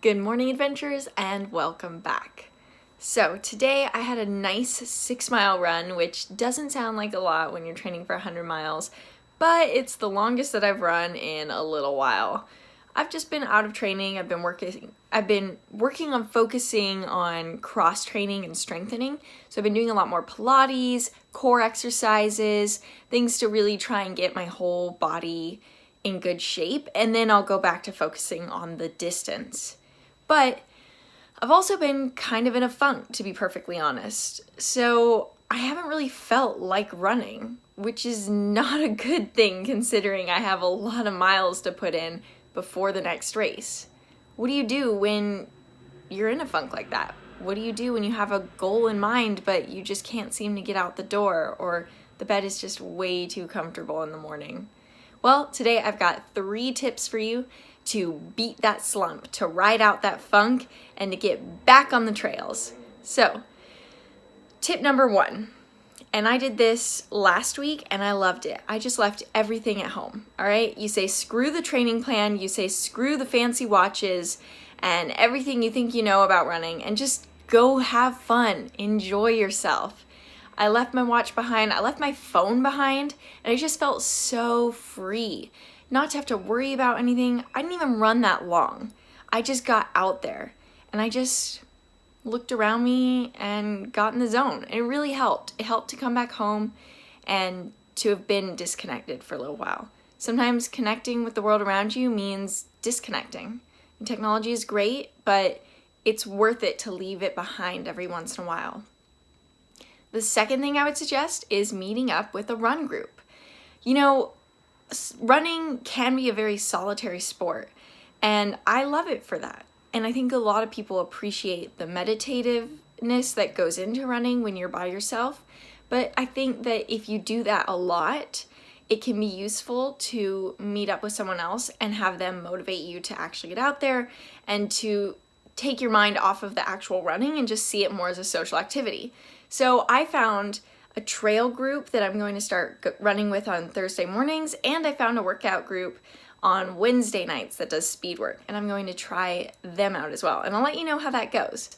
Good morning, adventurers, and welcome back. So today I had a nice 6-mile run, which doesn't sound like a lot when you're training for 100 miles, but it's the longest that I've run in a little while. I've just been out of training. I've been working on focusing on cross training and strengthening. So I've been doing a lot more Pilates, core exercises, things to really try and get my whole body in good shape, and then I'll go back to focusing on the distance. But I've also been kind of in a funk, to be perfectly honest. So I haven't really felt like running, which is not a good thing considering I have a lot of miles to put in before the next race. What do you do when you're in a funk like that? What do you do when you have a goal in mind but you just can't seem to get out the door, or the bed is just way too comfortable in the morning? Well, today I've got 3 tips for you to beat that slump, to ride out that funk, and to get back on the trails. So, tip number 1, and I did this last week and I loved it. I just left everything at home, all right? You say screw the training plan, you say screw the fancy watches and everything you think you know about running, and just go have fun, enjoy yourself. I left my watch behind, I left my phone behind, and I just felt so free. Not to have to worry about anything. I didn't even run that long. I just got out there and I just looked around me and got in the zone. And it really helped. It helped to come back home and to have been disconnected for a little while. Sometimes connecting with the world around you means disconnecting. And technology is great, but it's worth it to leave it behind every once in a while. The second thing I would suggest is meeting up with a run group. You know, running can be a very solitary sport, and I love it for that. And I think a lot of people appreciate the meditativeness that goes into running when you're by yourself. But I think that if you do that a lot, it can be useful to meet up with someone else and have them motivate you to actually get out there and to take your mind off of the actual running and just see it more as a social activity. So I found a trail group that I'm going to start running with on Thursday mornings, and I found a workout group on Wednesday nights that does speed work, and I'm going to try them out as well, and I'll let you know how that goes.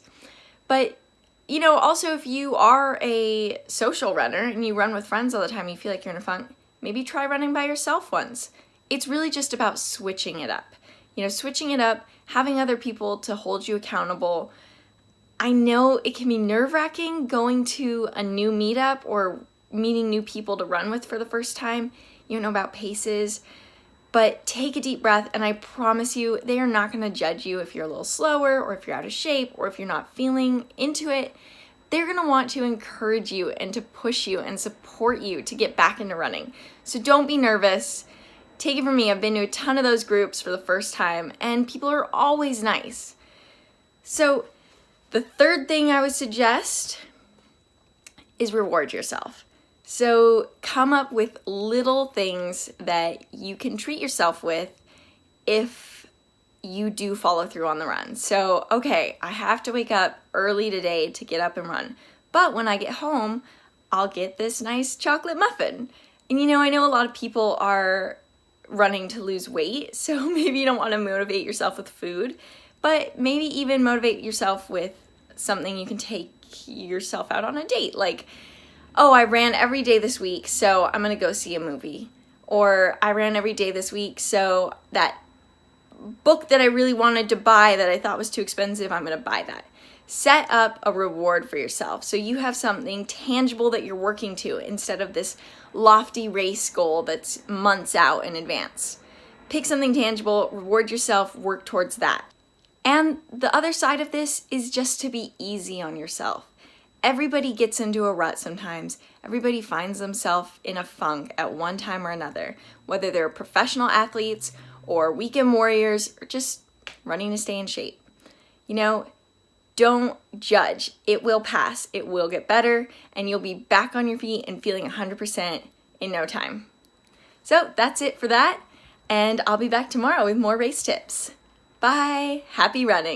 But you know, also if you are a social runner and you run with friends all the time and you feel like you're in a funk, maybe try running by yourself once. It's really just about switching it up. You know, switching it up, having other people to hold you accountable. I know it can be nerve-wracking going to a new meetup or meeting new people to run with for the first time. You don't know about paces, but take a deep breath, and I promise you they are not going to judge you if you're a little slower or if you're out of shape or if you're not feeling into it. They're going to want to encourage you and to push you and support you to get back into running. So don't be nervous. Take it from me, I've been to a ton of those groups for the first time, and people are always nice. So the third thing I would suggest is reward yourself. So come up with little things that you can treat yourself with if you do follow through on the run. So, okay, I have to wake up early today to get up and run, but when I get home, I'll get this nice chocolate muffin. And you know, I know a lot of people are running to lose weight, so maybe you don't want to motivate yourself with food, but maybe even motivate yourself with something you can take yourself out on a date. Like, oh, I ran every day this week, so I'm going to go see a movie. Or I ran every day this week, so that book that I really wanted to buy that I thought was too expensive, I'm going to buy that. Set up a reward for yourself so you have something tangible that you're working to instead of this lofty race goal that's months out in advance. Pick something tangible, reward yourself, work towards that. And the other side of this is just to be easy on yourself. Everybody gets into a rut sometimes. Everybody finds themselves in a funk at one time or another, whether they're professional athletes or weekend warriors or just running to stay in shape. You know, don't judge. It will pass. It will get better, and you'll be back on your feet and feeling 100% in no time. So that's it for that, and I'll be back tomorrow with more race tips. Bye. Happy running.